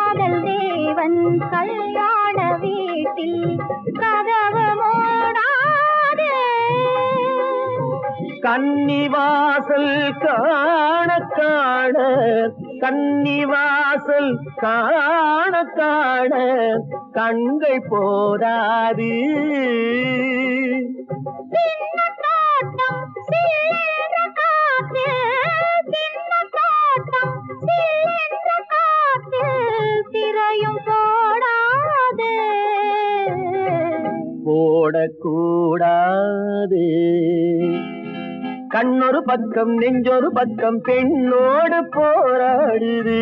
காதல் தேவன் கல்யாண வீட்டில் கதவு மூடாது. கன்னிவாசல் காண காண கன்னிவாசல் காண காண கண்கள் போதாது. சின்ன தோட்டம் சில்லென்ற காற்று, சின்ன தோட்டம் சில்லென்ற காற்று திரையும் போடாது. போடக்கூடாது. கண்ணொரு பக்கம் நெஞ்சொரு பக்கம் பெண்ணோடு போராடுது.